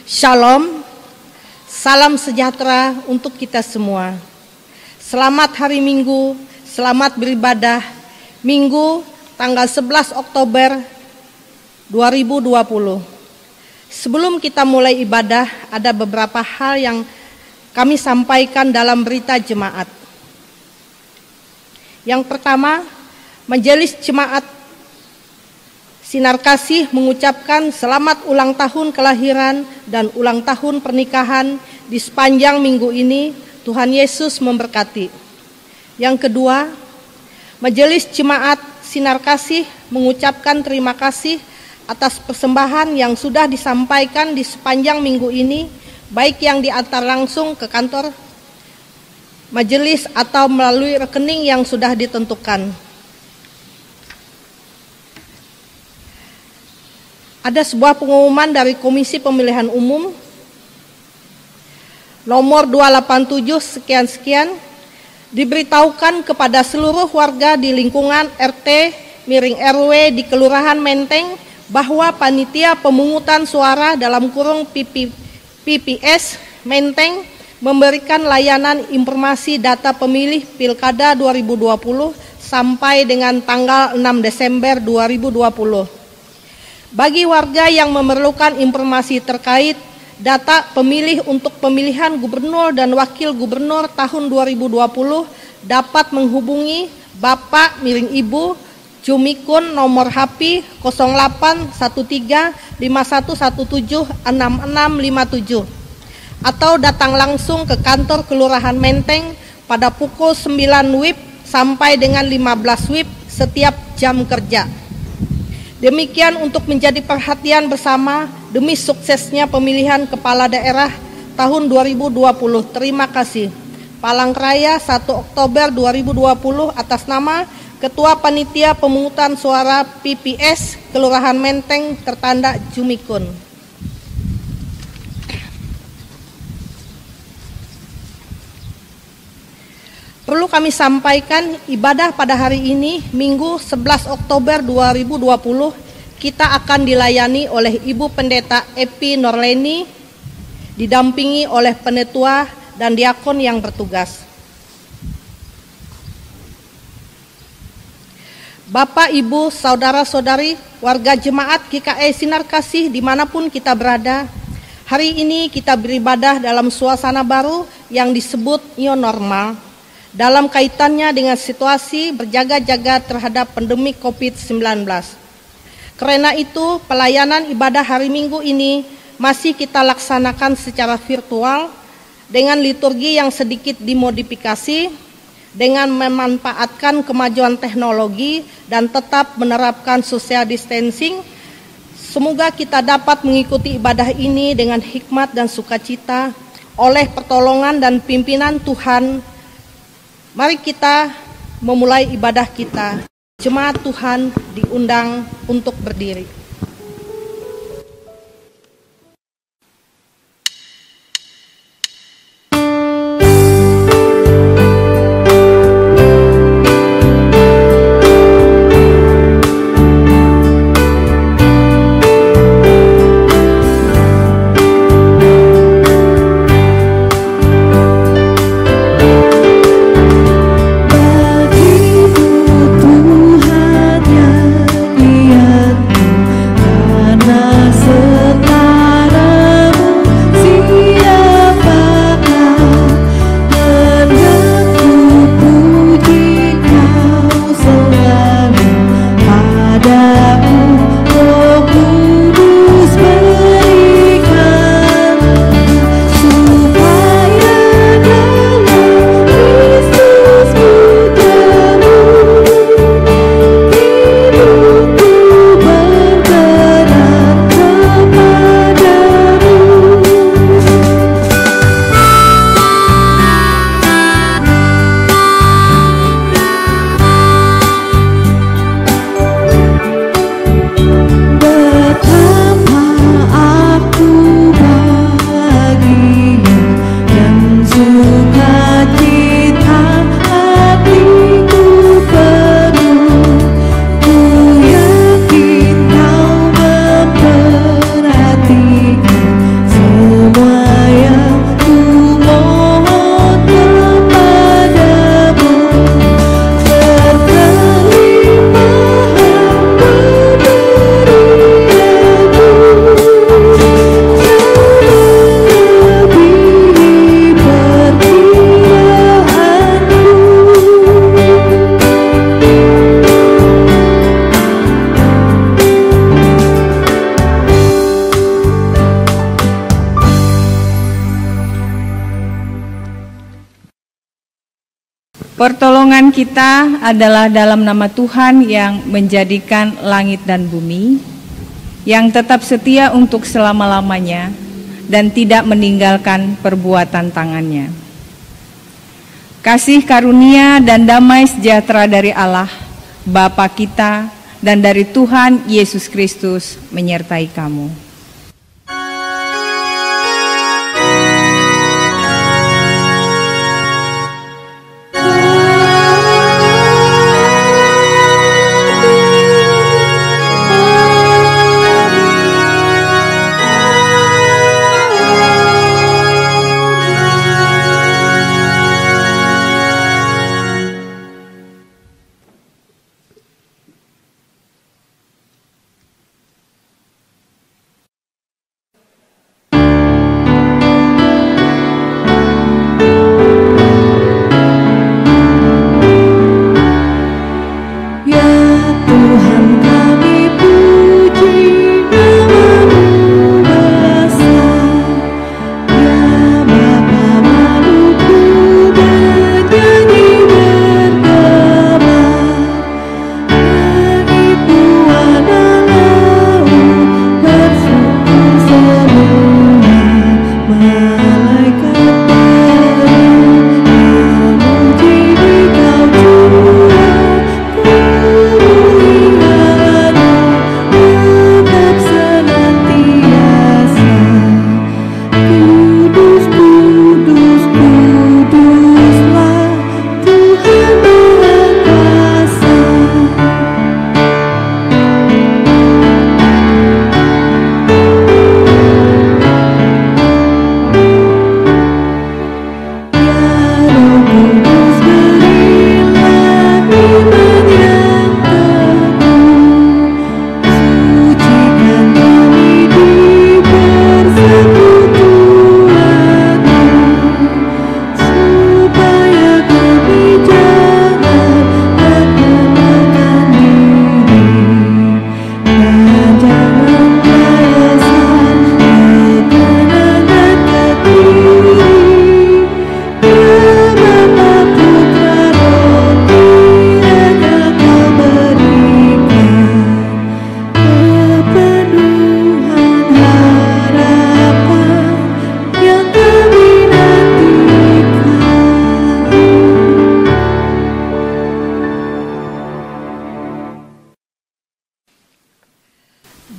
Shalom, salam sejahtera untuk kita semua. Selamat hari Minggu, selamat beribadah. Minggu tanggal 11 Oktober 2020. Sebelum kita mulai ibadah, ada beberapa hal yang kami sampaikan dalam berita jemaat. Yang pertama, Majelis Jemaat Sinar Kasih mengucapkan selamat ulang tahun kelahiran dan ulang tahun pernikahan di sepanjang minggu ini. Tuhan Yesus memberkati. Yang kedua, Majelis Jemaat Sinar Kasih mengucapkan terima kasih atas persembahan yang sudah disampaikan di sepanjang minggu ini, baik yang diantar langsung ke kantor majelis atau melalui rekening yang sudah ditentukan. Ada sebuah pengumuman dari Komisi Pemilihan Umum nomor 287 sekian-sekian, diberitahukan kepada seluruh warga di lingkungan RT/RW di Kelurahan Menteng bahwa panitia pemungutan suara dalam kurung PPS Menteng memberikan layanan informasi data pemilih Pilkada 2020 sampai dengan tanggal 6 Desember 2020. Bagi warga yang memerlukan informasi terkait data pemilih untuk pemilihan gubernur dan wakil gubernur tahun 2020 dapat menghubungi Bapak miring Ibu Jumikun nomor HP 081351176657 atau datang langsung ke kantor Kelurahan Menteng pada pukul 9 WIB sampai dengan 15 WIB setiap jam kerja. Demikian untuk menjadi perhatian bersama demi suksesnya pemilihan kepala daerah tahun 2020. Terima kasih. Palangkaraya 1 Oktober 2020 atas nama Ketua Panitia Pemungutan Suara PPS Kelurahan Menteng tertanda Jumikun. Perlu kami sampaikan, ibadah pada hari ini, Minggu 11 Oktober 2020, kita akan dilayani oleh Ibu Pendeta Epi Norleni, didampingi oleh penetua dan diakon yang bertugas. Bapak, Ibu, Saudara-saudari, warga jemaat GKI Sinar Kasih dimanapun kita berada, hari ini kita beribadah dalam suasana baru yang disebut new normal, dalam kaitannya dengan situasi berjaga-jaga terhadap pandemi COVID-19. Karena itu, pelayanan ibadah hari Minggu ini masih kita laksanakan secara virtual dengan liturgi yang sedikit dimodifikasi, dengan memanfaatkan kemajuan teknologi dan tetap menerapkan social distancing. Semoga kita dapat mengikuti ibadah ini dengan hikmat dan sukacita oleh pertolongan dan pimpinan Tuhan. Mari kita memulai ibadah kita. Jemaat Tuhan diundang untuk berdiri. Bagimu Tuhan yang Pertolongan kita adalah dalam nama Tuhan yang menjadikan langit dan bumi, yang tetap setia untuk selama-lamanya dan tidak meninggalkan perbuatan tangannya. Kasih karunia dan damai sejahtera dari Allah, Bapa kita, dan dari Tuhan Yesus Kristus menyertai kamu.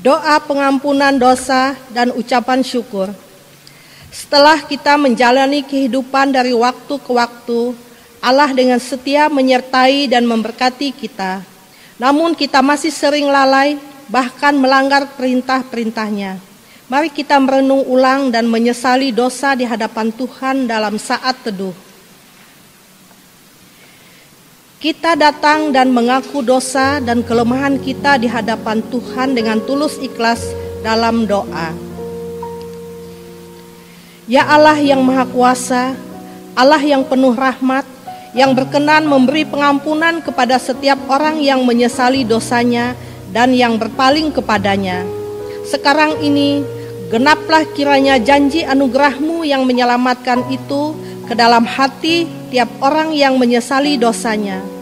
Doa pengampunan dosa dan ucapan syukur. Setelah kita menjalani kehidupan dari waktu ke waktu, Allah dengan setia menyertai dan memberkati kita. Namun kita masih sering lalai, bahkan melanggar perintah-perintahnya. Mari kita merenung ulang dan menyesali dosa di hadapan Tuhan dalam saat teduh. Kita datang dan mengaku dosa dan kelemahan kita di hadapan Tuhan dengan tulus ikhlas dalam doa. Ya Allah yang Maha Kuasa, Allah yang penuh rahmat, yang berkenan memberi pengampunan kepada setiap orang yang menyesali dosanya dan yang berpaling kepadanya. Sekarang ini, genaplah kiranya janji anugerah-Mu yang menyelamatkan itu ke dalam hati tiap orang yang menyesali dosanya.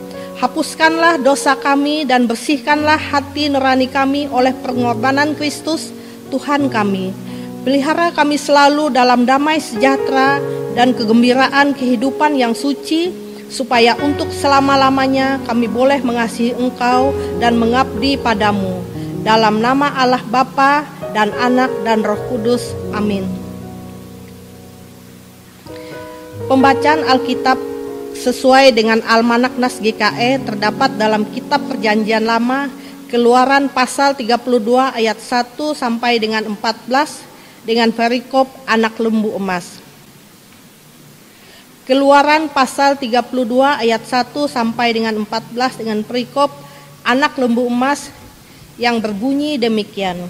Hapuskanlah dosa kami dan bersihkanlah hati nurani kami oleh pengorbanan Kristus, Tuhan kami. Pelihara kami selalu dalam damai sejahtera dan kegembiraan kehidupan yang suci, supaya untuk selama-lamanya kami boleh mengasihi Engkau dan mengabdi padamu. Dalam nama Allah Bapa dan Anak dan Roh Kudus. Amin. Pembacaan Alkitab sesuai dengan Almanak Nas GKE terdapat dalam Kitab Perjanjian Lama, Keluaran pasal 32 ayat 1 sampai dengan 14 dengan perikop anak lembu emas. Keluaran pasal 32 ayat 1 sampai dengan 14 dengan perikop anak lembu emas yang berbunyi demikian.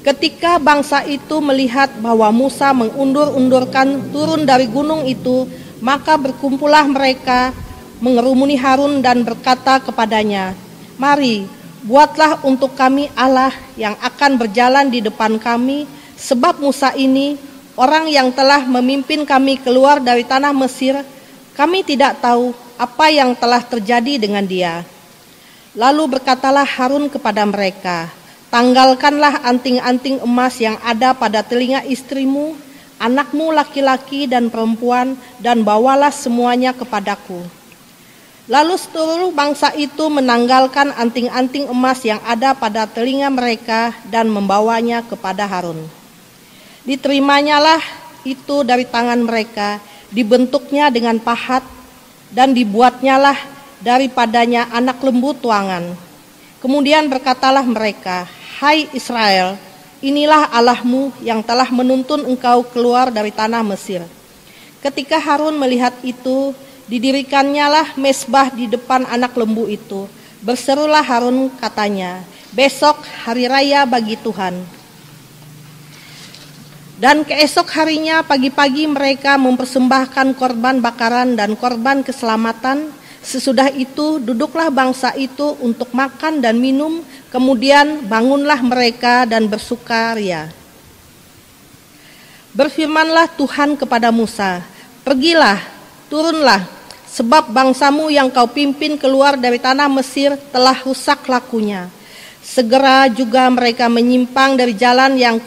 Ketika bangsa itu melihat bahwa Musa mengundur-undurkan turun dari gunung itu, maka berkumpullah mereka mengerumuni Harun dan berkata kepadanya, "Mari, buatlah untuk kami Allah yang akan berjalan di depan kami, sebab Musa ini, orang yang telah memimpin kami keluar dari tanah Mesir, Kami tidak tahu apa yang telah terjadi dengan dia." Lalu berkatalah Harun kepada mereka, "Tanggalkanlah anting-anting emas yang ada pada telinga istrimu, anakmu laki-laki dan perempuan, dan bawalah semuanya kepadaku." Lalu seluruh bangsa itu menanggalkan anting-anting emas yang ada pada telinga mereka dan membawanya kepada Harun. Diterimanyalah itu dari tangan mereka, dibentuknya dengan pahat, dan dibuatnyalah daripadanya anak lembu tuangan. Kemudian berkatalah mereka, "Hai Israel, inilah Allahmu yang telah menuntun engkau keluar dari tanah Mesir." Ketika Harun melihat itu, didirikannya mezbah di depan anak lembu itu. Berserulah Harun, katanya, "Besok hari raya bagi Tuhan." Dan keesok harinya pagi-pagi mereka mempersembahkan korban bakaran dan korban keselamatan. Sesudah itu duduklah bangsa itu untuk makan dan minum, kemudian bangunlah mereka dan bersukaria. Berfirmanlah Tuhan kepada Musa, "Pergilah, turunlah, sebab bangsamu yang kau pimpin keluar dari tanah Mesir telah rusak lakunya. Segera juga mereka menyimpang dari jalan yang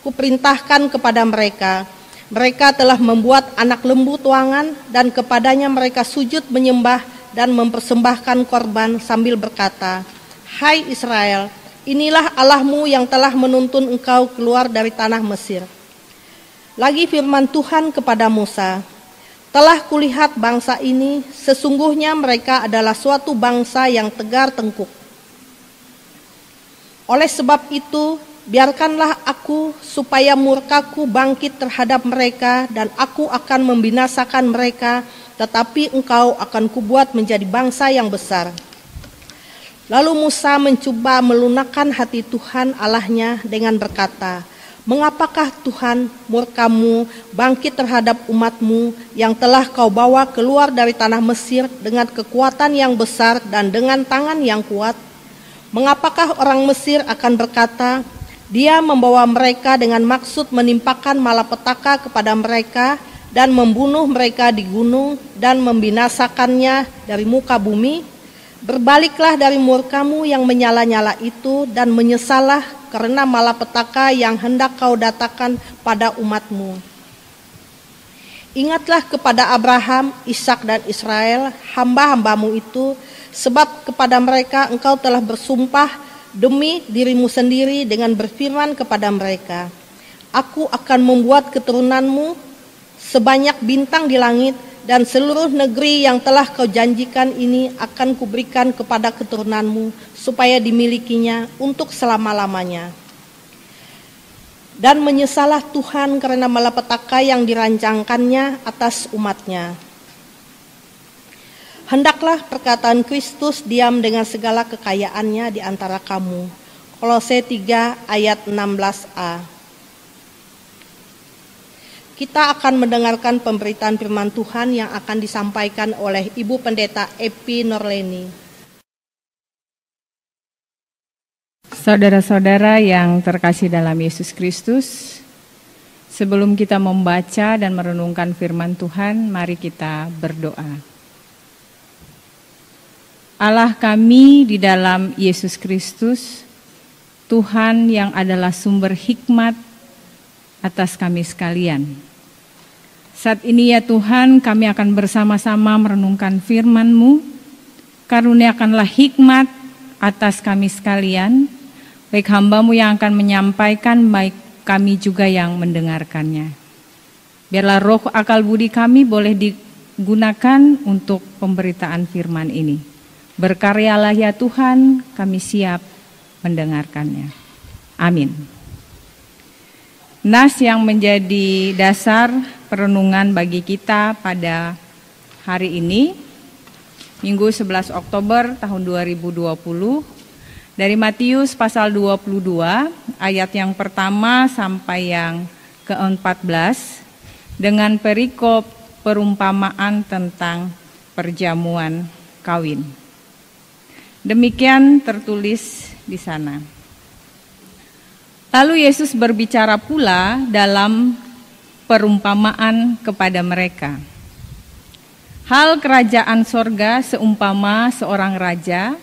kuperintahkan kepada mereka. Mereka telah membuat anak lembu tuangan dan kepadanya mereka sujud menyembah dan mempersembahkan korban sambil berkata, 'Hai Israel, inilah Allahmu yang telah menuntun engkau keluar dari tanah Mesir.' Lagi firman Tuhan kepada Musa, 'Telah kulihat bangsa ini, sesungguhnya mereka adalah suatu bangsa yang tegar tengkuk. Oleh sebab itu, biarkanlah aku supaya murkaku bangkit terhadap mereka dan aku akan membinasakan mereka, tetapi engkau akan kubuat menjadi bangsa yang besar.' Lalu Musa mencoba melunakkan hati Tuhan Allahnya dengan berkata, 'Mengapakah Tuhan murkamu bangkit terhadap umatmu yang telah kau bawa keluar dari tanah Mesir dengan kekuatan yang besar dan dengan tangan yang kuat? Mengapakah orang Mesir akan berkata, Dia membawa mereka dengan maksud menimpakan malapetaka kepada mereka dan membunuh mereka di gunung dan membinasakannya dari muka bumi? Berbaliklah dari murkamu yang menyala-nyala itu dan menyesallah karena malapetaka yang hendak kau datangkan pada umatmu. Ingatlah kepada Abraham, Ishak dan Israel, hamba-hambamu itu, sebab kepada mereka engkau telah bersumpah demi dirimu sendiri dengan berfirman kepada mereka, Aku akan membuat keturunanmu sebanyak bintang di langit, dan seluruh negeri yang telah kau janjikan ini akan kuberikan kepada keturunanmu, supaya dimilikinya untuk selama-lamanya. Dan menyesalah Tuhan karena malapetaka yang dirancangkannya atas umatnya. Hendaklah perkataan Kristus diam dengan segala kekayaannya di antara kamu. Kolose 3 ayat 16a. Kita akan mendengarkan pemberitaan firman Tuhan yang akan disampaikan oleh Ibu Pendeta Epi Norleni. Saudara-saudara yang terkasih dalam Yesus Kristus, sebelum kita membaca dan merenungkan firman Tuhan, mari kita berdoa. Allah kami di dalam Yesus Kristus, Tuhan yang adalah sumber hikmat atas kami sekalian. Saat ini ya Tuhan, kami akan bersama-sama merenungkan firman-Mu. Karuniakanlah hikmat atas kami sekalian, baik hamba-Mu yang akan menyampaikan, baik kami juga yang mendengarkannya. Biarlah roh akal budi kami boleh digunakan untuk pemberitaan firman ini. Berkaryalah ya Tuhan, kami siap mendengarkannya. Amin. Nas yang menjadi dasar perenungan bagi kita pada hari ini, Minggu 11 Oktober tahun 2020, dari Matius pasal 22, ayat yang pertama sampai yang ke-14, dengan perikop perumpamaan tentang perjamuan kawin. Demikian tertulis di sana. Lalu Yesus berbicara pula dalam perumpamaan kepada mereka. Hal kerajaan sorga seumpama seorang raja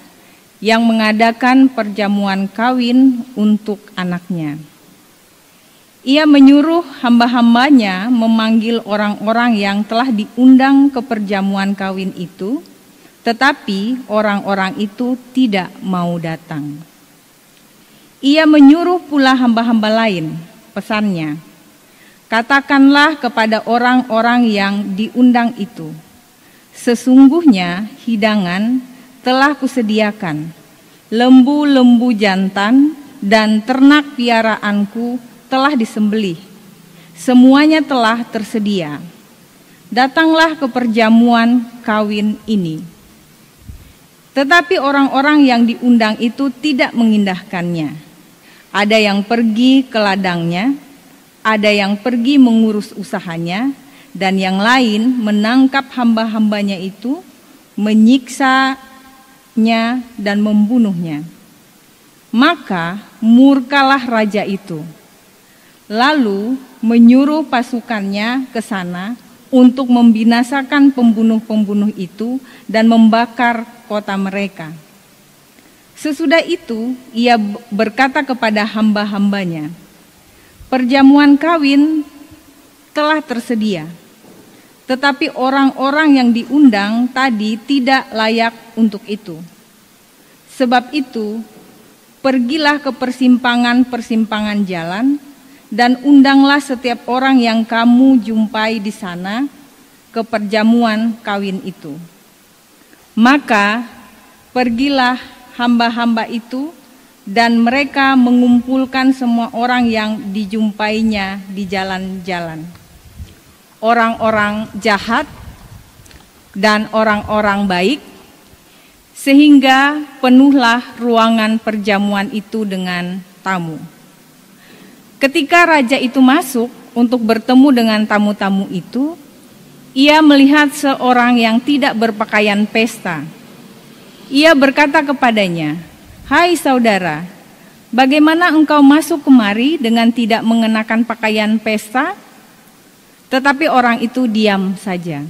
yang mengadakan perjamuan kawin untuk anaknya. Ia menyuruh hamba-hambanya memanggil orang-orang yang telah diundang ke perjamuan kawin itu, tetapi orang-orang itu tidak mau datang. Ia menyuruh pula hamba-hamba lain, pesannya, katakanlah kepada orang-orang yang diundang itu, sesungguhnya hidangan telah kusediakan, lembu-lembu jantan dan ternak piaraanku telah disembelih, semuanya telah tersedia. Datanglah ke perjamuan kawin ini. Tetapi orang-orang yang diundang itu tidak mengindahkannya. Ada yang pergi ke ladangnya, ada yang pergi mengurus usahanya, dan yang lain menangkap hamba-hambanya itu, menyiksanya dan membunuhnya. Maka murkalah raja itu, lalu menyuruh pasukannya ke sana untuk membinasakan pembunuh-pembunuh itu dan membakar kota mereka. Sesudah itu ia berkata kepada hamba-hambanya, perjamuan kawin telah tersedia, tetapi orang-orang yang diundang tadi tidak layak untuk itu. Sebab itu, pergilah ke persimpangan-persimpangan jalan dan undanglah setiap orang yang kamu jumpai di sana ke perjamuan kawin itu. Maka pergilah hamba-hamba itu dan mereka mengumpulkan semua orang yang dijumpainya di jalan-jalan, orang-orang jahat dan orang-orang baik, sehingga penuhlah ruangan perjamuan itu dengan tamu. Ketika raja itu masuk untuk bertemu dengan tamu-tamu itu, ia melihat seorang yang tidak berpakaian pesta. Ia berkata kepadanya, "Hai saudara, bagaimana engkau masuk kemari dengan tidak mengenakan pakaian pesta?" Tetapi orang itu diam saja.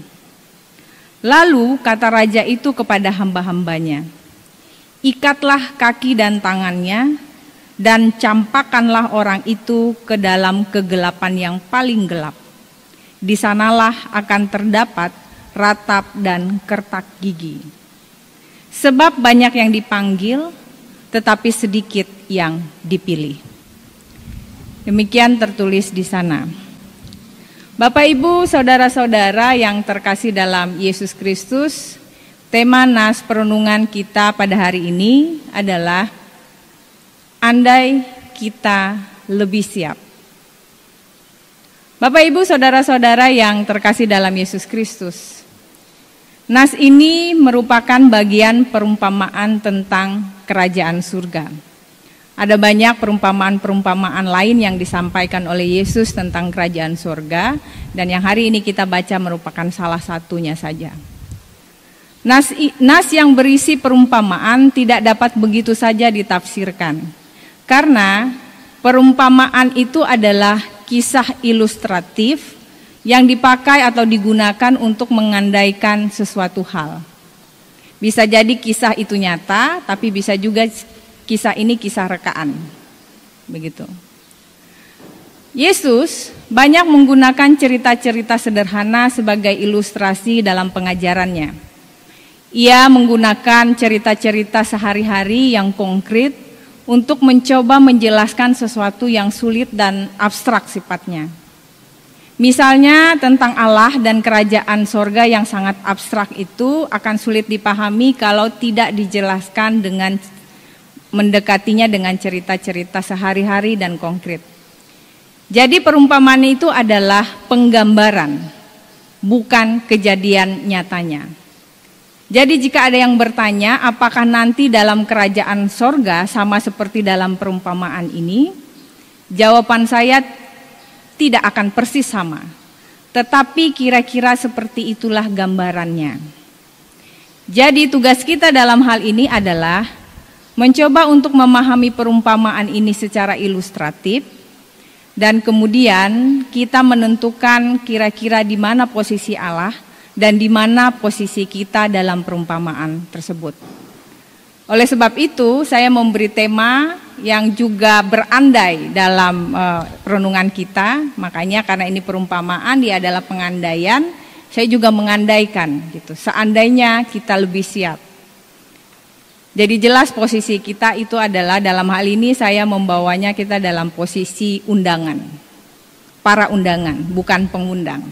Lalu kata raja itu kepada hamba-hambanya, "Ikatlah kaki dan tangannya, dan campakkanlah orang itu ke dalam kegelapan yang paling gelap. Di sanalah akan terdapat ratap dan kertak gigi. Sebab banyak yang dipanggil, tetapi sedikit yang dipilih." Demikian tertulis di sana. Bapak, Ibu, saudara-saudara yang terkasih dalam Yesus Kristus, tema nas perenungan kita pada hari ini adalah andai kita lebih siap. Bapak, Ibu, saudara-saudara yang terkasih dalam Yesus Kristus, nas ini merupakan bagian perumpamaan tentang kerajaan surga. Ada banyak perumpamaan-perumpamaan lain yang disampaikan oleh Yesus tentang kerajaan surga, dan yang hari ini kita baca merupakan salah satunya saja. Nas yang berisi perumpamaan tidak dapat begitu saja ditafsirkan, karena perumpamaan itu adalah kisah ilustratif yang dipakai atau digunakan untuk mengandaikan sesuatu hal. Bisa jadi kisah itu nyata, tapi bisa juga kisah ini kisah rekaan. Begitu. Yesus banyak menggunakan cerita-cerita sederhana sebagai ilustrasi dalam pengajarannya. Ia menggunakan cerita-cerita sehari-hari yang konkret untuk mencoba menjelaskan sesuatu yang sulit dan abstrak sifatnya. Misalnya tentang Allah dan kerajaan sorga yang sangat abstrak itu akan sulit dipahami kalau tidak dijelaskan dengan mendekatinya dengan cerita-cerita sehari-hari dan konkret. Jadi perumpamaan itu adalah penggambaran, bukan kejadian nyatanya. Jadi jika ada yang bertanya apakah nanti dalam kerajaan sorga sama seperti dalam perumpamaan ini, jawaban saya tidak akan persis sama, tetapi kira-kira seperti itulah gambarannya. Jadi tugas kita dalam hal ini adalah mencoba untuk memahami perumpamaan ini secara ilustratif, dan kemudian kita menentukan kira-kira di mana posisi Allah dan di mana posisi kita dalam perumpamaan tersebut. Oleh sebab itu, saya memberi tema yang juga berandai dalam renungan kita. Makanya karena ini perumpamaan, dia adalah pengandaian, saya juga mengandaikan gitu. Seandainya kita lebih siap. Jadi jelas posisi kita itu adalah, dalam hal ini saya membawanya kita dalam posisi undangan. Para undangan, bukan pengundang.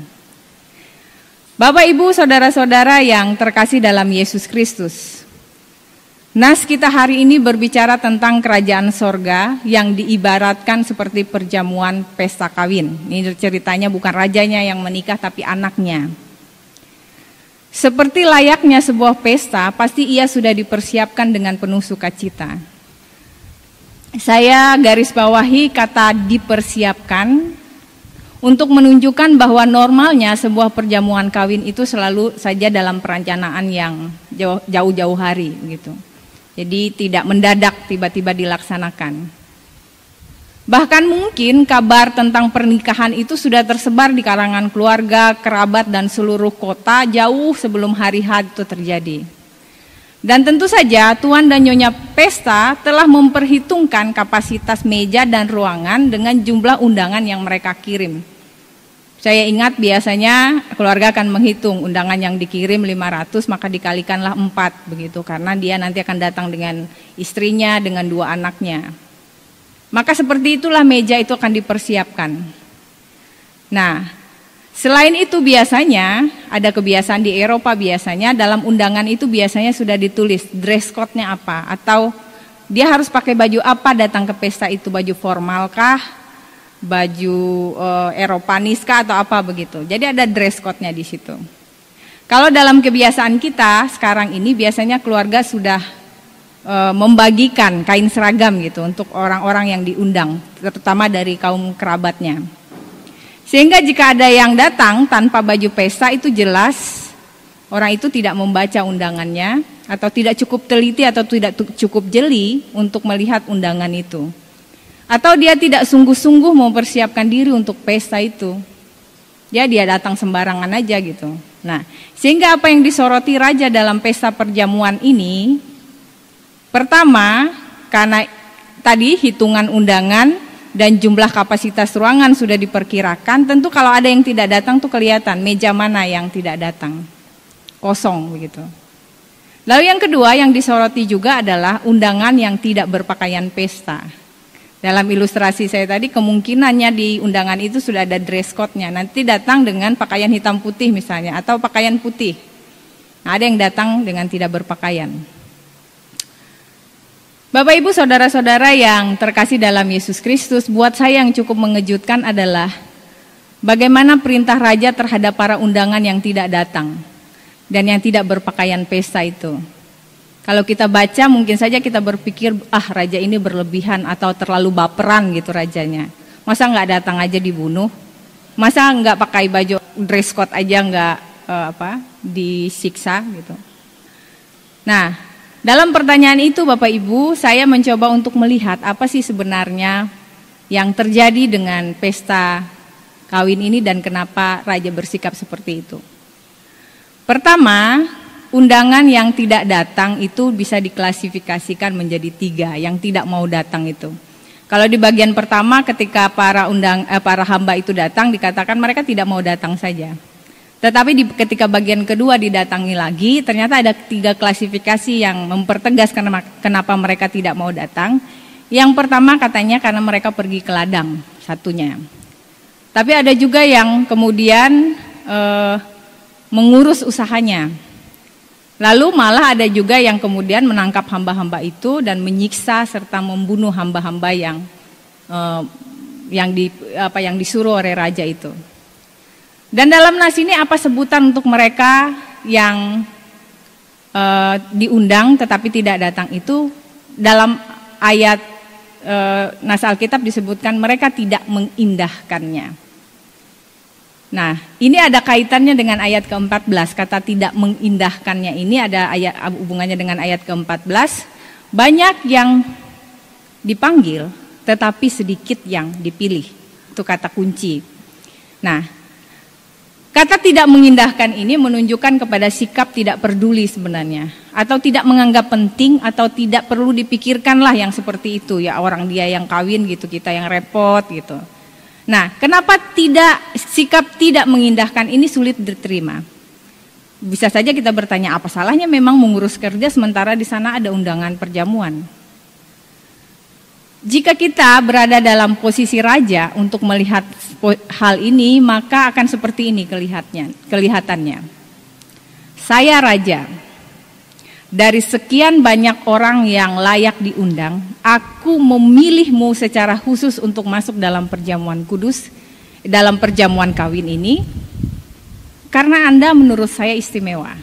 Bapak, Ibu, saudara-saudara yang terkasih dalam Yesus Kristus. Nas kita hari ini berbicara tentang kerajaan sorga yang diibaratkan seperti perjamuan pesta kawin. Ini ceritanya bukan rajanya yang menikah tapi anaknya. Seperti layaknya sebuah pesta, pasti ia sudah dipersiapkan dengan penuh sukacita. Saya garis bawahi kata dipersiapkan untuk menunjukkan bahwa normalnya sebuah perjamuan kawin itu selalu saja dalam perencanaan yang jauh-jauh hari gitu. Jadi tidak mendadak tiba-tiba dilaksanakan. Bahkan mungkin kabar tentang pernikahan itu sudah tersebar di kalangan keluarga, kerabat dan seluruh kota jauh sebelum hari H itu terjadi. Dan tentu saja tuan dan nyonya pesta telah memperhitungkan kapasitas meja dan ruangan dengan jumlah undangan yang mereka kirim. Saya ingat biasanya keluarga akan menghitung undangan yang dikirim 500, maka dikalikanlah 4 begitu, karena dia nanti akan datang dengan istrinya, dengan 2 anaknya. Maka seperti itulah meja itu akan dipersiapkan. Nah, selain itu biasanya ada kebiasaan di Eropa, biasanya dalam undangan itu biasanya sudah ditulis dress code-nya apa, atau dia harus pakai baju apa datang ke pesta itu, baju formal kah, baju Eropanis kah, atau apa begitu. Jadi ada dress code-nya di situ. Kalau dalam kebiasaan kita sekarang ini biasanya keluarga sudah membagikan kain seragam gitu untuk orang-orang yang diundang, terutama dari kaum kerabatnya. Sehingga jika ada yang datang tanpa baju pesta itu jelas orang itu tidak membaca undangannya, atau tidak cukup teliti atau tidak cukup jeli untuk melihat undangan itu. Atau dia tidak sungguh-sungguh mempersiapkan diri untuk pesta itu. Ya, dia datang sembarangan aja gitu. Nah, sehingga apa yang disoroti raja dalam pesta perjamuan ini, pertama, karena tadi hitungan undangan dan jumlah kapasitas ruangan sudah diperkirakan, tentu kalau ada yang tidak datang tuh kelihatan meja mana yang tidak datang. Kosong begitu. Lalu yang kedua yang disoroti juga adalah undangan yang tidak berpakaian pesta. Dalam ilustrasi saya tadi, kemungkinannya di undangan itu sudah ada dress code-nya. Nanti datang dengan pakaian hitam putih misalnya, atau pakaian putih. Nah, ada yang datang dengan tidak berpakaian. Bapak, Ibu, saudara-saudara yang terkasih dalam Yesus Kristus, buat saya yang cukup mengejutkan adalah bagaimana perintah raja terhadap para undangan yang tidak datang dan yang tidak berpakaian pesta itu. Kalau kita baca mungkin saja kita berpikir, raja ini berlebihan atau terlalu baperan gitu rajanya. Masa nggak datang aja dibunuh? Masa nggak pakai baju dress code aja nggak disiksa gitu? Nah, dalam pertanyaan itu Bapak Ibu, saya mencoba untuk melihat apa sih sebenarnya yang terjadi dengan pesta kawin ini dan kenapa raja bersikap seperti itu. Pertama, undangan yang tidak datang itu bisa diklasifikasikan menjadi 3, yang tidak mau datang itu. Kalau di bagian pertama ketika para hamba itu datang, dikatakan mereka tidak mau datang saja. Tetapi ketika bagian kedua didatangi lagi, ternyata ada 3 klasifikasi yang mempertegas kenapa mereka tidak mau datang. Yang pertama katanya karena mereka pergi ke ladang, satunya. Tapi ada juga yang kemudian mengurus usahanya. Lalu malah ada juga yang kemudian menangkap hamba-hamba itu dan menyiksa serta membunuh hamba-hamba yang disuruh oleh raja itu. Dan dalam nas ini apa sebutan untuk mereka yang diundang tetapi tidak datang itu? Dalam ayat nas Alkitab disebutkan mereka tidak mengindahkannya. Nah, ini ada kaitannya dengan ayat ke-14, kata tidak mengindahkannya ini ada hubungannya dengan ayat ke-14. Banyak yang dipanggil, tetapi sedikit yang dipilih. Itu kata kunci. Nah, Kata tidak mengindahkan ini menunjukkan kepada sikap tidak peduli sebenarnya, atau tidak menganggap penting, atau tidak perlu dipikirkanlah yang seperti itu ya, orang dia yang kawin gitu, kita yang repot gitu. Nah, kenapa sikap tidak mengindahkan ini sulit diterima? Bisa saja kita bertanya, apa salahnya memang mengurus kerja sementara di sana ada undangan perjamuan? Jika kita berada dalam posisi raja untuk melihat hal ini, maka akan seperti ini kelihatannya. Saya raja, dari sekian banyak orang yang layak diundang, aku memilihmu secara khusus untuk masuk dalam perjamuan kudus, dalam perjamuan kawin ini, karena Anda menurut saya istimewa.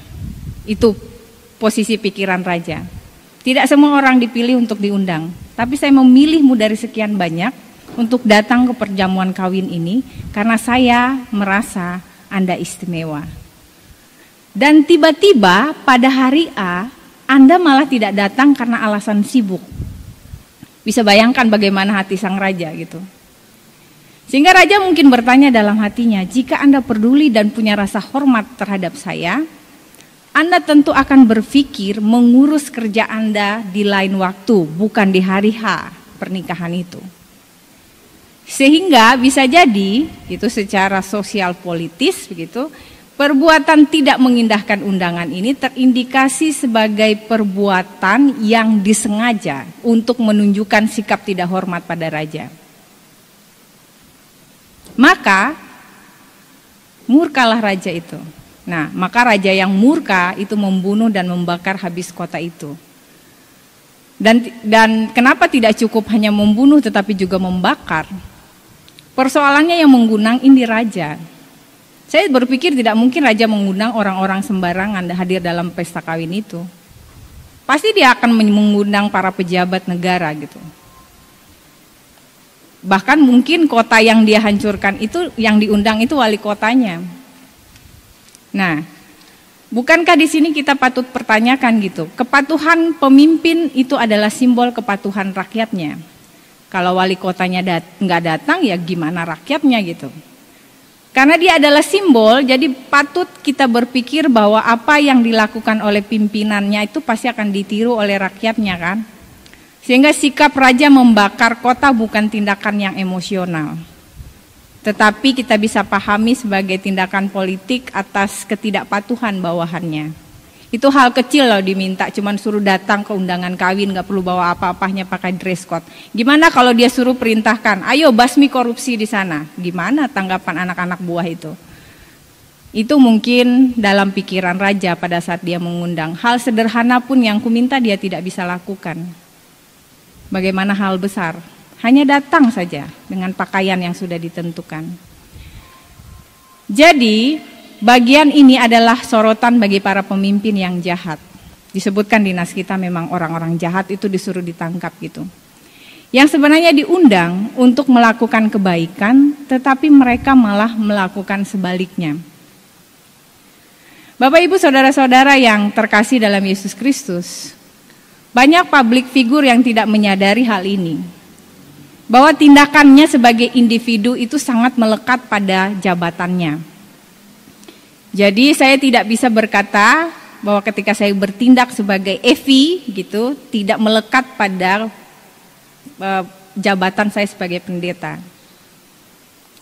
Itu posisi pikiran raja. Tidak semua orang dipilih untuk diundang, tapi saya memilihmu dari sekian banyak untuk datang ke perjamuan kawin ini karena saya merasa Anda istimewa. Dan tiba-tiba pada hari A, Anda malah tidak datang karena alasan sibuk. Bisa bayangkan bagaimana hati sang raja gitu. Sehingga raja mungkin bertanya dalam hatinya, jika Anda peduli dan punya rasa hormat terhadap saya, Anda tentu akan berpikir mengurus kerja Anda di lain waktu, bukan di hari H pernikahan itu. Sehingga bisa jadi, itu secara sosial politis begitu, perbuatan tidak mengindahkan undangan ini terindikasi sebagai perbuatan yang disengaja untuk menunjukkan sikap tidak hormat pada raja. Maka murkalah raja itu. Nah, maka raja yang murka itu membunuh dan membakar habis kota itu. Dan kenapa tidak cukup hanya membunuh tetapi juga membakar? Persoalannya yang mengundang ini raja. Saya berpikir tidak mungkin raja mengundang orang-orang sembarangan hadir dalam pesta kawin itu. Pasti dia akan mengundang para pejabat negara gitu. Bahkan mungkin kota yang dia hancurkan itu, yang diundang itu wali kotanya. Nah, bukankah di sini kita patut pertanyakan gitu, kepatuhan pemimpin itu adalah simbol kepatuhan rakyatnya. Kalau wali kotanya nggak datang, ya gimana rakyatnya gitu. Karena dia adalah simbol, jadi patut kita berpikir bahwa apa yang dilakukan oleh pimpinannya itu pasti akan ditiru oleh rakyatnya kan. Sehingga sikap raja membakar kota bukan tindakan yang emosional, tetapi kita bisa pahami sebagai tindakan politik atas ketidakpatuhan bawahannya. Itu hal kecil loh diminta, cuman suruh datang ke undangan kawin, gak perlu bawa apa-apanya, pakai dress code. Gimana kalau dia suruh perintahkan, ayo basmi korupsi di sana? Gimana tanggapan anak-anak buah itu? Itu mungkin dalam pikiran raja pada saat dia mengundang. Hal sederhana pun yang kuminta dia tidak bisa lakukan. Bagaimana hal besar? Hanya datang saja dengan pakaian yang sudah ditentukan. Jadi, bagian ini adalah sorotan bagi para pemimpin yang jahat. Disebutkan di nas kita memang orang-orang jahat itu disuruh ditangkap gitu. Yang sebenarnya diundang untuk melakukan kebaikan, tetapi mereka malah melakukan sebaliknya. Bapak Ibu saudara-saudara yang terkasih dalam Yesus Kristus, banyak publik figur yang tidak menyadari hal ini. Bahwa tindakannya sebagai individu itu sangat melekat pada jabatannya. Jadi saya tidak bisa berkata bahwa ketika saya bertindak sebagai Evi gitu, tidak melekat pada jabatan saya sebagai pendeta.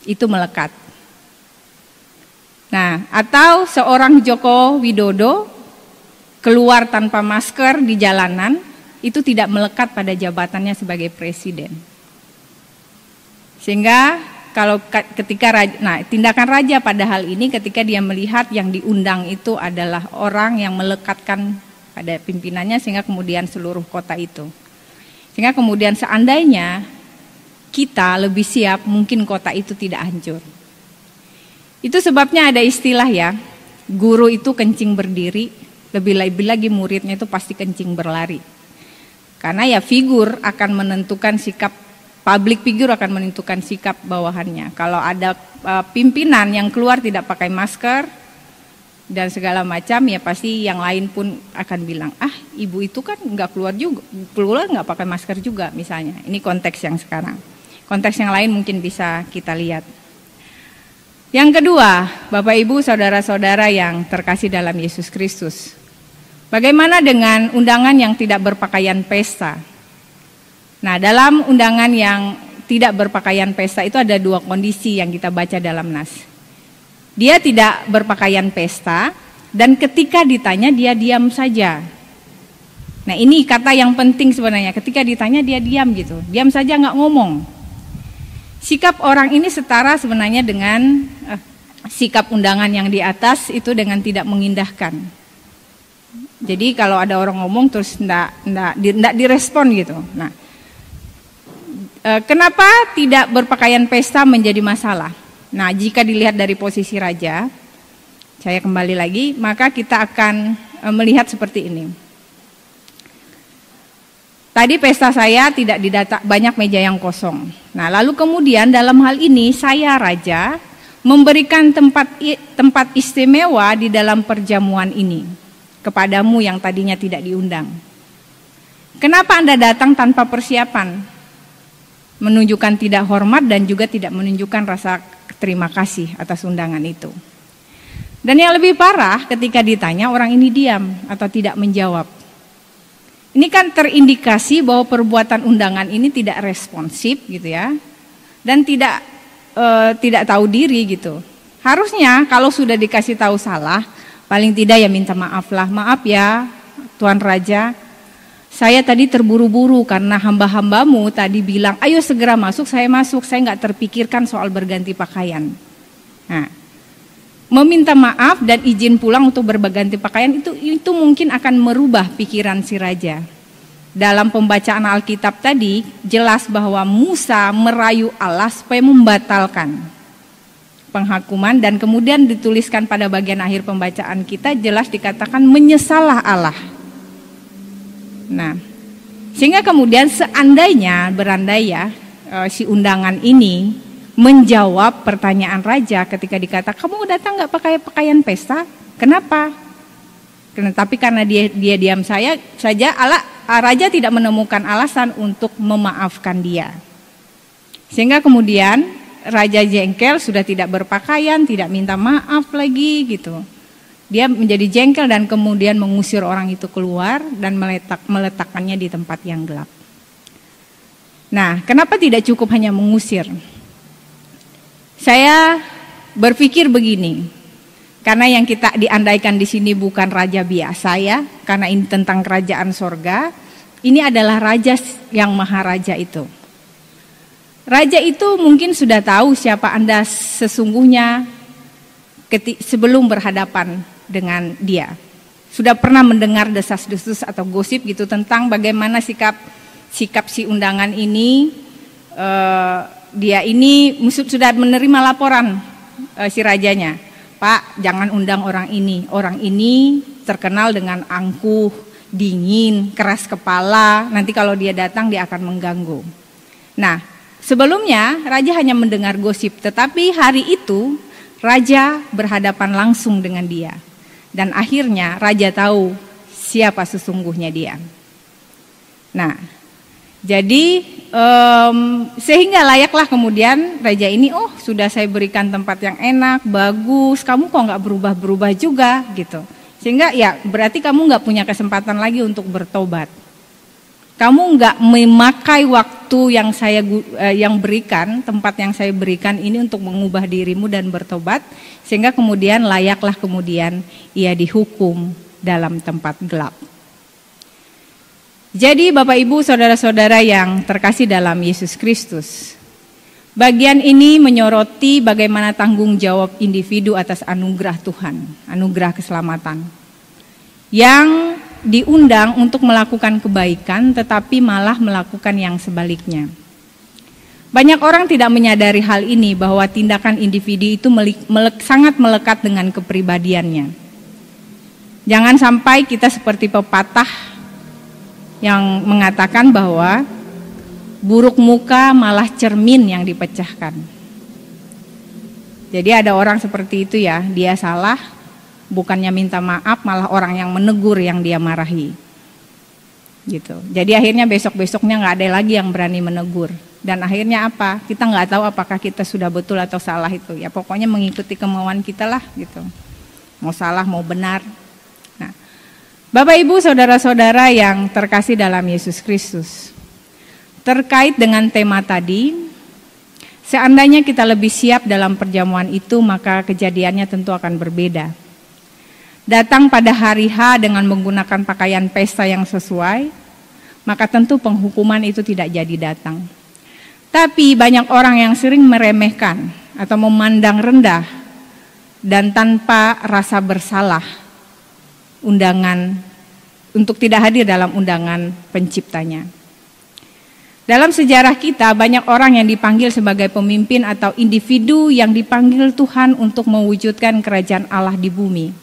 Itu melekat. Nah, atau seorang Joko Widodo keluar tanpa masker di jalanan, itu tidak melekat pada jabatannya sebagai presiden. Sehingga kalau tindakan raja pada hal ini ketika dia melihat yang diundang itu adalah orang yang melekatkan pada pimpinannya sehingga kemudian seluruh kota itu. Sehingga kemudian seandainya kita lebih siap, mungkin kota itu tidak hancur. Itu sebabnya ada istilah ya, guru itu kencing berdiri, lebih lagi muridnya itu pasti kencing berlari. Karena ya figur akan menentukan sikap, public figure akan menentukan sikap bawahannya. Kalau ada pimpinan yang keluar tidak pakai masker dan segala macam, ya pasti yang lain pun akan bilang, ah ibu itu kan nggak keluar nggak pakai masker juga misalnya. Ini konteks yang sekarang. Konteks yang lain mungkin bisa kita lihat. Yang kedua, Bapak Ibu, saudara-saudara yang terkasih dalam Yesus Kristus, bagaimana dengan undangan yang tidak berpakaian pesta? Nah, dalam undangan yang tidak berpakaian pesta itu ada dua kondisi yang kita baca dalam nas. Dia tidak berpakaian pesta, dan ketika ditanya dia diam saja. Nah, ini kata yang penting sebenarnya. Ketika ditanya dia diam gitu, diam saja, nggak ngomong. Sikap orang ini setara sebenarnya dengan sikap undangan yang di atas itu, dengan tidak mengindahkan. Jadi kalau ada orang ngomong terus nggak direspon gitu. Nah, kenapa tidak berpakaian pesta menjadi masalah? Nah, jika dilihat dari posisi raja, saya kembali lagi, maka kita akan melihat seperti ini. Tadi pesta saya tidak didata, banyak meja yang kosong. Nah, lalu kemudian dalam hal ini saya raja memberikan tempat istimewa di dalam perjamuan ini kepadamu yang tadinya tidak diundang. Kenapa Anda datang tanpa persiapan? Menunjukkan tidak hormat dan juga tidak menunjukkan rasa terima kasih atas undangan itu. Dan yang lebih parah, ketika ditanya orang ini diam atau tidak menjawab. Ini kan terindikasi bahwa perbuatan undangan ini tidak responsif gitu ya, dan tidak tahu diri gitu. Harusnya kalau sudah dikasih tahu salah, paling tidak ya minta maaf lah. Maaf ya Tuan Raja, saya tadi terburu-buru karena hamba-hambamu tadi bilang ayo segera masuk, saya nggak terpikirkan soal berganti pakaian. Nah, meminta maaf dan izin pulang untuk berganti pakaian itu mungkin akan merubah pikiran si raja. Dalam pembacaan Alkitab tadi jelas bahwa Musa merayu Allah supaya membatalkan penghakuman, dan kemudian dituliskan pada bagian akhir pembacaan kita jelas dikatakan menyesallah Allah. Nah, sehingga kemudian seandainya si undangan ini menjawab pertanyaan raja ketika dikata kamu datang nggak pakai pakaian pesta, kenapa? Tapi karena dia diam saja, raja tidak menemukan alasan untuk memaafkan dia. Sehingga kemudian raja jengkel, sudah tidak berpakaian, tidak minta maaf lagi gitu. Dia menjadi jengkel dan kemudian mengusir orang itu keluar dan meletakkannya di tempat yang gelap. Nah, kenapa tidak cukup hanya mengusir? Saya berpikir begini, karena yang kita diandaikan di sini bukan raja biasa ya, karena ini tentang kerajaan sorga, ini adalah raja yang maharaja itu. Raja itu mungkin sudah tahu siapa Anda sesungguhnya sebelum berhadapan dengan dia. Sudah pernah mendengar desas-desus atau gosip gitu tentang bagaimana sikap si undangan ini. Dia ini sudah menerima laporan si rajanya, Pak jangan undang orang ini terkenal dengan angkuh, dingin, keras kepala, nanti kalau dia datang dia akan mengganggu. Nah, sebelumnya raja hanya mendengar gosip, tetapi hari itu raja berhadapan langsung dengan dia, dan akhirnya raja tahu siapa sesungguhnya dia. Nah, jadi sehingga layaklah kemudian raja ini, oh sudah saya berikan tempat yang enak, bagus, kamu kok nggak berubah-berubah juga gitu. Sehingga ya berarti kamu nggak punya kesempatan lagi untuk bertobat. Kamu nggak memakai waktu yang berikan, tempat yang saya berikan ini untuk mengubah dirimu dan bertobat, sehingga kemudian layaklah kemudian ia dihukum dalam tempat gelap. Jadi Bapak Ibu saudara-saudara yang terkasih dalam Yesus Kristus, bagian ini menyoroti bagaimana tanggung jawab individu atas anugerah Tuhan, anugerah keselamatan, yang diundang untuk melakukan kebaikan tetapi malah melakukan yang sebaliknya. Banyak orang tidak menyadari hal ini, bahwa tindakan individu itu sangat melekat dengan kepribadiannya. Jangan sampai kita seperti pepatah yang mengatakan bahwa buruk muka malah cermin yang dipecahkan. Jadi ada orang seperti itu ya, dia salah, bukannya minta maaf, malah orang yang menegur yang dia marahi. Gitu. Jadi akhirnya besok-besoknya nggak ada lagi yang berani menegur. Dan akhirnya apa? Kita nggak tahu apakah kita sudah betul atau salah itu. Ya pokoknya mengikuti kemauan kita lah gitu. Mau salah mau benar. Nah, Bapak Ibu saudara-saudara yang terkasih dalam Yesus Kristus. Terkait dengan tema tadi, seandainya kita lebih siap dalam perjamuan itu, maka kejadiannya tentu akan berbeda. Datang pada hari H dengan menggunakan pakaian pesta yang sesuai, maka tentu penghukuman itu tidak jadi datang. Tapi banyak orang yang sering meremehkan atau memandang rendah dan tanpa rasa bersalah undangan untuk tidak hadir dalam undangan penciptanya. Dalam sejarah kita banyak orang yang dipanggil sebagai pemimpin atau individu yang dipanggil Tuhan untuk mewujudkan kerajaan Allah di bumi.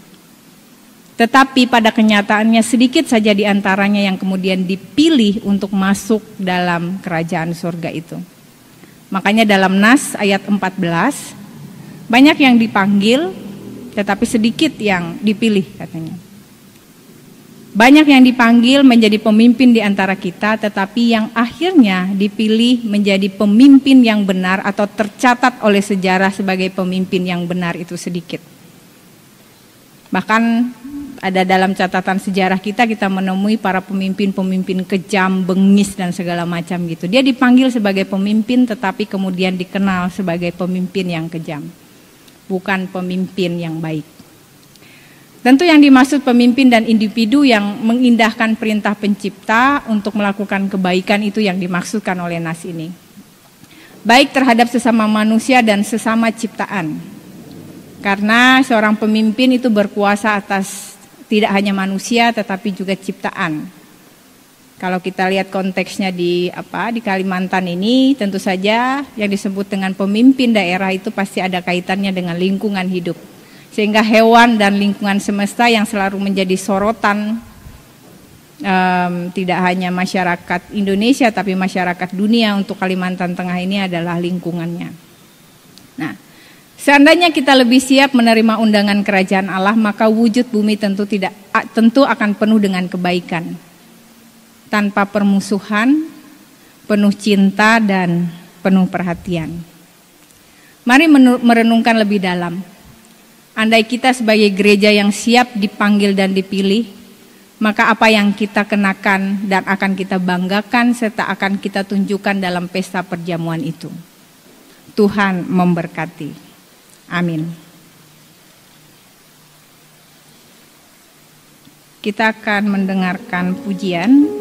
Tetapi pada kenyataannya sedikit saja di antaranya yang kemudian dipilih untuk masuk dalam kerajaan surga itu. Makanya dalam Nas ayat 14, banyak yang dipanggil tetapi sedikit yang dipilih katanya. Banyak yang dipanggil menjadi pemimpin di antara kita, tetapi yang akhirnya dipilih menjadi pemimpin yang benar atau tercatat oleh sejarah sebagai pemimpin yang benar itu sedikit. Bahkan ada dalam catatan sejarah kita menemui para pemimpin-pemimpin kejam, bengis dan segala macam gitu. Dia dipanggil sebagai pemimpin tetapi kemudian dikenal sebagai pemimpin yang kejam. Bukan pemimpin yang baik. Tentu yang dimaksud pemimpin dan individu yang mengindahkan perintah pencipta untuk melakukan kebaikan itu yang dimaksudkan oleh Nas ini. Baik terhadap sesama manusia dan sesama ciptaan. Karena seorang pemimpin itu berkuasa atas tidak hanya manusia tetapi juga ciptaan. Kalau kita lihat konteksnya di Kalimantan ini, tentu saja yang disebut dengan pemimpin daerah itu pasti ada kaitannya dengan lingkungan hidup. Sehingga hewan dan lingkungan semesta yang selalu menjadi sorotan tidak hanya masyarakat Indonesia tapi masyarakat dunia untuk Kalimantan Tengah ini adalah lingkungannya. Nah, seandainya kita lebih siap menerima undangan kerajaan Allah, maka wujud bumi tentu akan penuh dengan kebaikan. Tanpa permusuhan, penuh cinta dan penuh perhatian. Mari merenungkan lebih dalam. Andai kita sebagai gereja yang siap dipanggil dan dipilih, maka apa yang kita kenakan dan akan kita banggakan serta akan kita tunjukkan dalam pesta perjamuan itu. Tuhan memberkati. Amin. Kita akan mendengarkan pujian.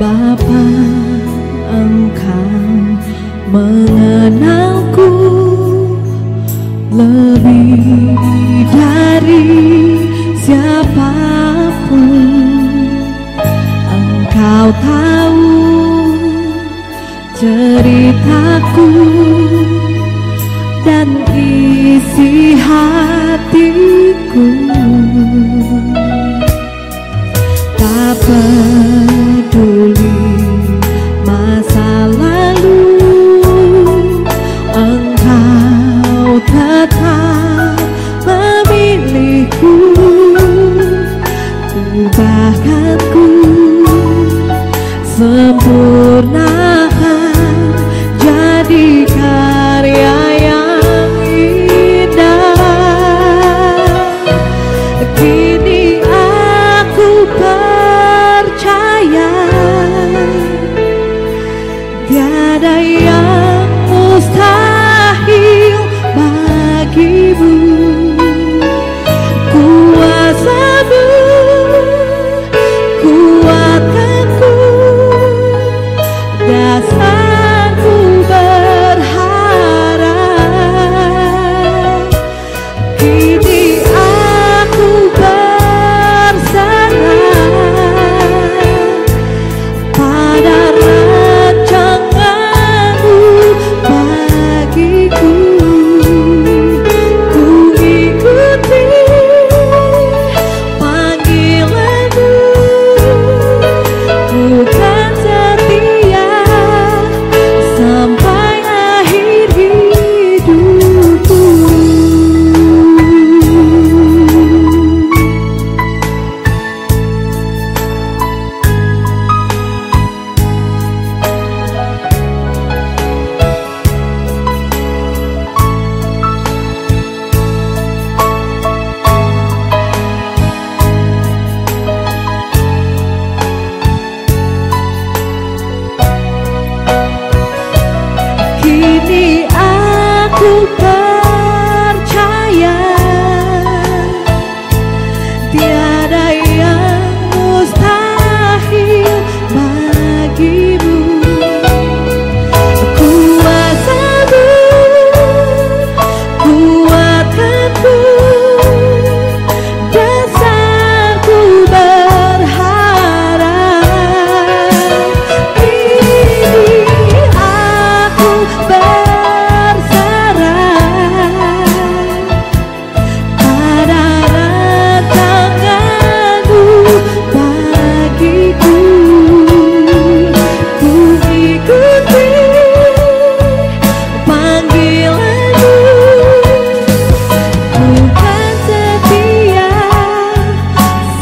Bapa, Engkau mengenalku lebih dari siapapun. Engkau tahu ceritaku dan isi hatiku. Tak peduli masa lalu, Engkau tetap memilihku. Ubahkanku, sempurnakan jadi karya yang indah. Kini aku percaya Ku percaya tiada yang mustahil bagimu. Kuasamu, kuatkanku, dasarku berharap. Kini aku berserah pada rancangan-Mu bagiku. Ku ikuti panggilan-Mu, ku kan setia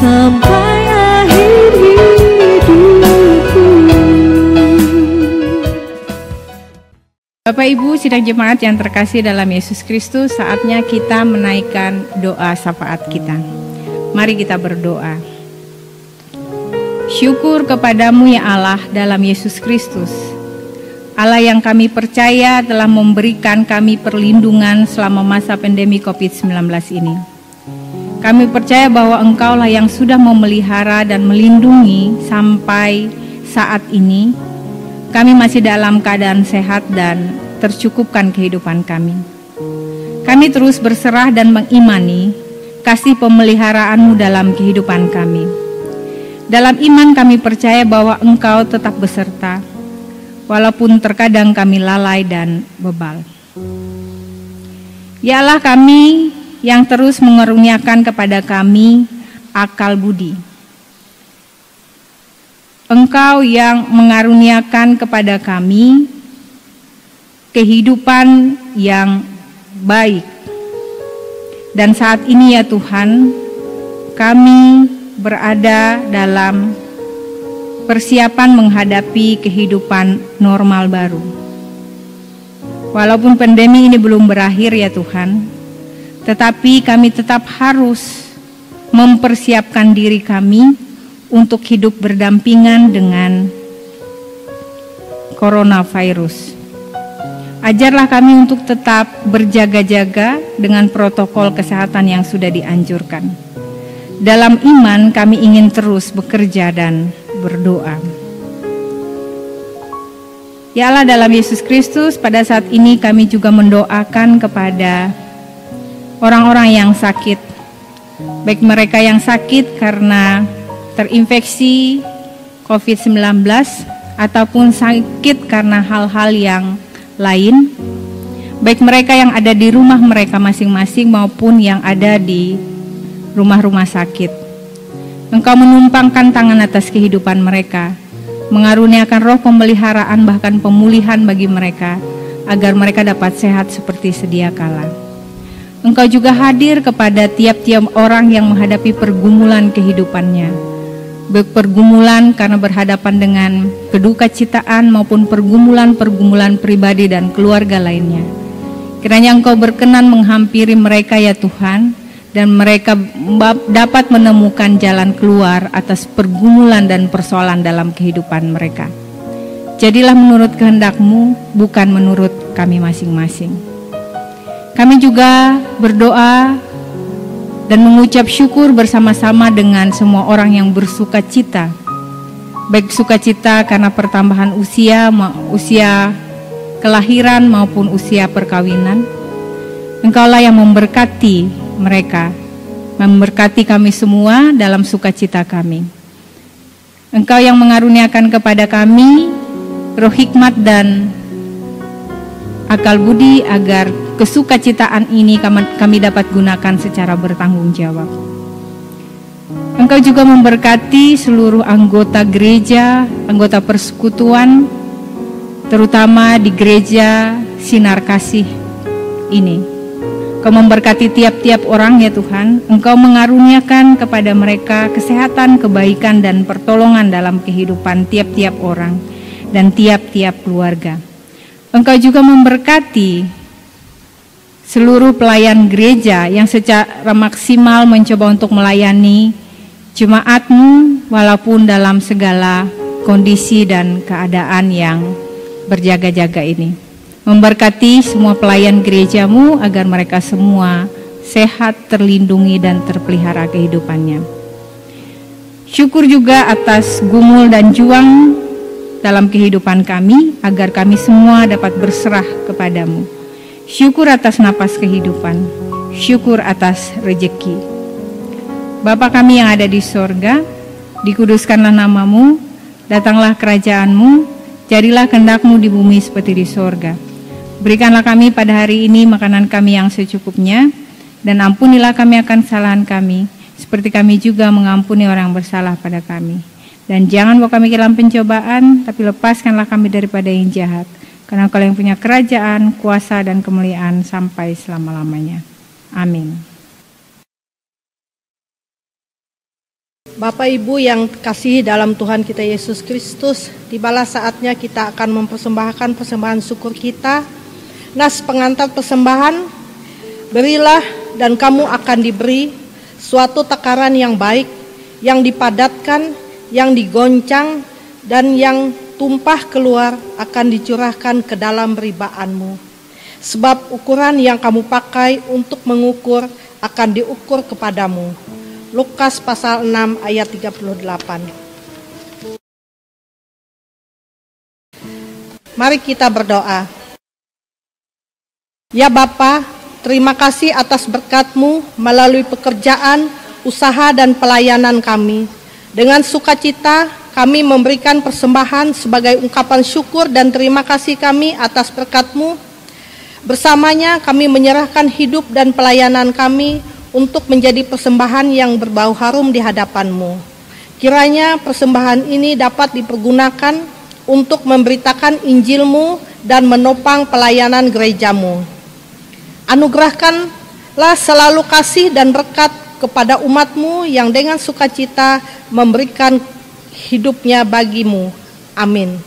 sampai akhir hidupku. Bapak Ibu sidang jemaat yang terkasih dalam Yesus Kristus, saatnya kita menaikkan doa syafaat kita. Mari kita berdoa. Syukur kepadamu ya Allah dalam Yesus Kristus, Allah yang kami percaya telah memberikan kami perlindungan selama masa pandemi COVID-19 ini. Kami percaya bahwa Engkaulah yang sudah memelihara dan melindungi sampai saat ini. Kami masih dalam keadaan sehat dan tercukupkan kehidupan kami. Kami terus berserah dan mengimani kasih pemeliharaan-Mu dalam kehidupan kami. Dalam iman kami percaya bahwa Engkau tetap beserta, walaupun terkadang kami lalai dan bebal. Ya Allah, kami yang terus mengaruniakan kepada kami akal budi. Engkau yang mengaruniakan kepada kami kehidupan yang baik. Dan saat ini ya Tuhan, kami berada dalam persiapan menghadapi kehidupan normal baru. Walaupun pandemi ini belum berakhir ya Tuhan, tetapi kami tetap harus mempersiapkan diri kami untuk hidup berdampingan dengan coronavirus. Ajarlah kami untuk tetap berjaga-jaga dengan protokol kesehatan yang sudah dianjurkan. Dalam iman kami ingin terus bekerja dan berdoa. Ya Allah, dalam Yesus Kristus, pada saat ini kami juga mendoakan kepada orang-orang yang sakit, baik mereka yang sakit karena terinfeksi COVID-19 ataupun sakit karena hal-hal yang lain, baik mereka yang ada di rumah mereka masing-masing maupun yang ada di rumah-rumah sakit. Engkau menumpangkan tangan atas kehidupan mereka, mengaruniakan roh pemeliharaan bahkan pemulihan bagi mereka, agar mereka dapat sehat seperti sedia kala. Engkau juga hadir kepada tiap-tiap orang yang menghadapi pergumulan kehidupannya, pergumulan karena berhadapan dengan kedukacita maupun pergumulan-pergumulan pribadi dan keluarga lainnya. Kiranya Engkau berkenan menghampiri mereka ya Tuhan, dan mereka dapat menemukan jalan keluar atas pergumulan dan persoalan dalam kehidupan mereka. Jadilah menurut kehendak-Mu, bukan menurut kami masing-masing. Kami juga berdoa dan mengucap syukur bersama-sama dengan semua orang yang bersuka cita, baik sukacita karena pertambahan usia kelahiran maupun usia perkawinan. Engkaulah yang memberkati mereka, memberkati kami semua dalam sukacita kami. Engkau yang mengaruniakan kepada kami roh hikmat dan akal budi agar kesukacitaan ini kami dapat gunakan secara bertanggung jawab. Engkau juga memberkati seluruh anggota gereja, anggota persekutuan, terutama di gereja Sinar Kasih ini. Engkau memberkati tiap-tiap orang ya Tuhan. Engkau mengaruniakan kepada mereka kesehatan, kebaikan, dan pertolongan dalam kehidupan tiap-tiap orang dan tiap-tiap keluarga. Engkau juga memberkati seluruh pelayan gereja yang secara maksimal mencoba untuk melayani jemaat-Mu walaupun dalam segala kondisi dan keadaan yang berjaga-jaga ini. Memberkati semua pelayan gerejamu agar mereka semua sehat, terlindungi, dan terpelihara kehidupannya. Syukur juga atas gumul dan juang dalam kehidupan kami, agar kami semua dapat berserah kepadamu. Syukur atas napas kehidupan, syukur atas rejeki. Bapa kami yang ada di sorga, dikuduskanlah namamu, datanglah kerajaanmu, jadilah kehendak-Mu di bumi seperti di sorga. Berikanlah kami pada hari ini makanan kami yang secukupnya, dan ampunilah kami akan kesalahan kami, seperti kami juga mengampuni orang yang bersalah pada kami. Dan jangan bawa kami ke dalam pencobaan, tapi lepaskanlah kami daripada yang jahat. Karena Engkau yang punya kerajaan, kuasa, dan kemuliaan sampai selama-lamanya. Amin. Bapak Ibu yang kasih dalam Tuhan kita Yesus Kristus, tibalah saatnya kita akan mempersembahkan persembahan syukur kita. Nas pengantar persembahan, berilah dan kamu akan diberi suatu takaran yang baik, yang dipadatkan, yang digoncang, dan yang tumpah keluar akan dicurahkan ke dalam ribaanmu. Sebab ukuran yang kamu pakai untuk mengukur akan diukur kepadamu. Lukas pasal 6 ayat 38. Mari kita berdoa. Ya Bapa, terima kasih atas berkat-Mu melalui pekerjaan, usaha, dan pelayanan kami. Dengan sukacita kami memberikan persembahan sebagai ungkapan syukur dan terima kasih kami atas berkat-Mu. Bersamanya kami menyerahkan hidup dan pelayanan kami untuk menjadi persembahan yang berbau harum di hadapan-Mu. Kiranya persembahan ini dapat dipergunakan untuk memberitakan Injil-Mu dan menopang pelayanan gereja-Mu. Anugerahkanlah selalu kasih dan berkat kepada umat-Mu yang dengan sukacita memberikan hidupnya bagi-Mu. Amin.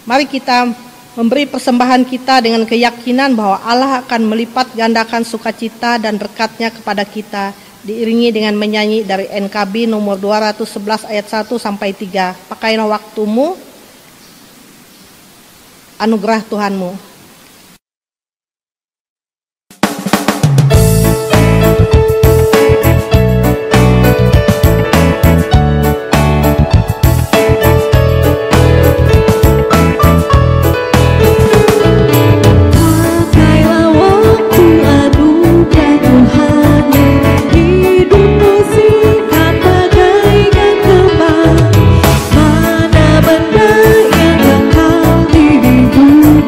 Mari kita memberi persembahan kita dengan keyakinan bahwa Allah akan melipat gandakan sukacita dan berkat-Nya kepada kita, diiringi dengan menyanyi dari NKB nomor 211 ayat 1 sampai 3. Pakailah waktumu, anugerah Tuhanmu. Mana benda yang bakal dirimu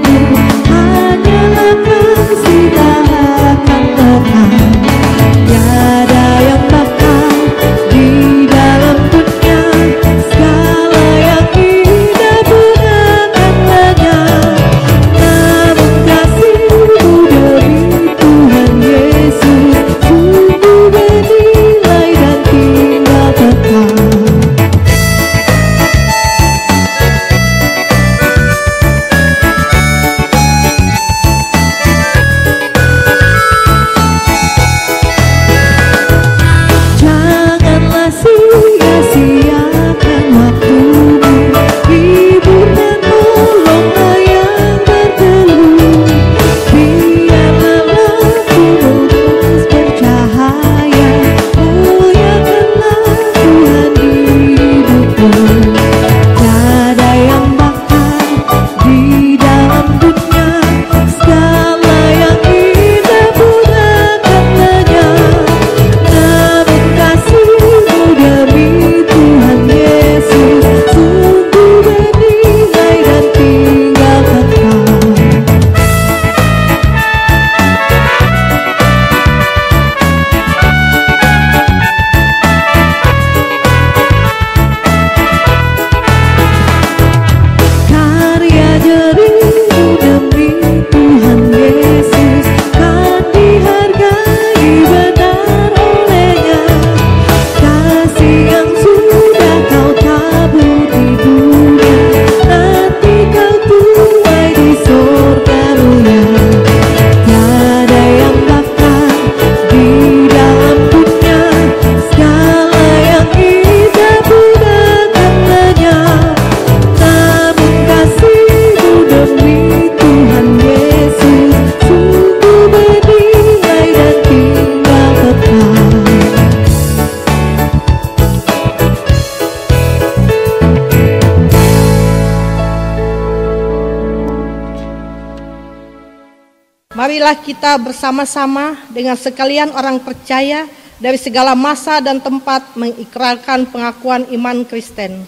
Marilah kita bersama-sama dengan sekalian orang percaya dari segala masa dan tempat mengikrarkan pengakuan iman Kristen.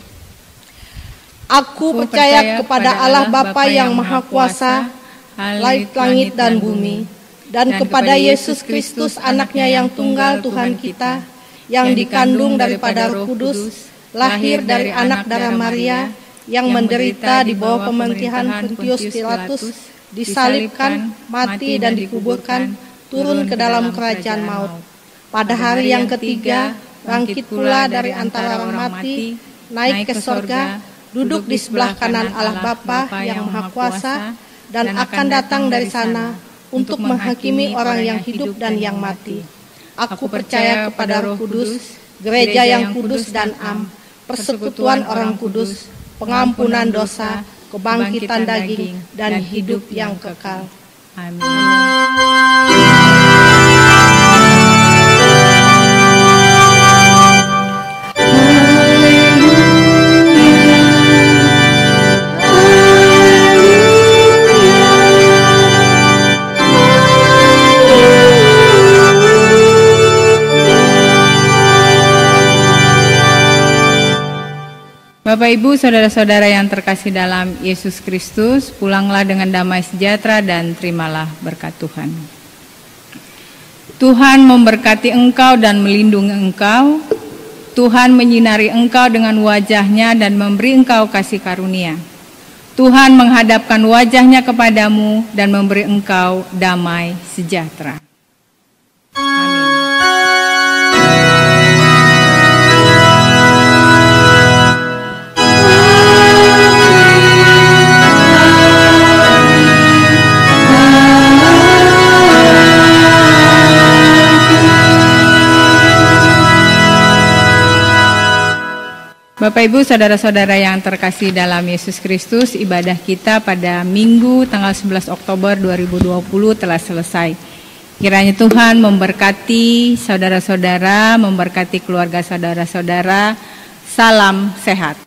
Aku percaya kepada Allah Bapa yang Maha Kuasa, langit dan bumi, dan kepada Yesus Kristus anaknya yang tunggal Tuhan kita, yang dikandung daripada Roh Kudus, lahir dari anak darah Maria, yang menderita di bawah pemerintahan Pontius Pilatus, disalibkan, mati dan dikuburkan, turun ke dalam kerajaan maut. Pada hari yang ketiga, bangkit pula dari antara orang mati, naik ke sorga, duduk di sebelah kanan Allah Bapa yang Maha Kuasa, dan akan datang dari sana untuk menghakimi orang yang hidup dan yang mati. Aku percaya kepada Roh Kudus, gereja yang kudus dan am, persekutuan orang kudus, pengampunan dosa, kebangkitan daging, dan hidup yang kekal. Amin. Bapak, Ibu, saudara-saudara yang terkasih dalam Yesus Kristus, pulanglah dengan damai sejahtera dan terimalah berkat Tuhan. Tuhan memberkati engkau dan melindungi engkau. Tuhan menyinari engkau dengan wajah-Nya dan memberi engkau kasih karunia. Tuhan menghadapkan wajah-Nya kepadamu dan memberi engkau damai sejahtera. Bapak, Ibu, saudara-saudara yang terkasih dalam Yesus Kristus, ibadah kita pada Minggu tanggal 11 Oktober 2020 telah selesai. Kiranya Tuhan memberkati saudara-saudara, memberkati keluarga saudara-saudara. Salam sehat.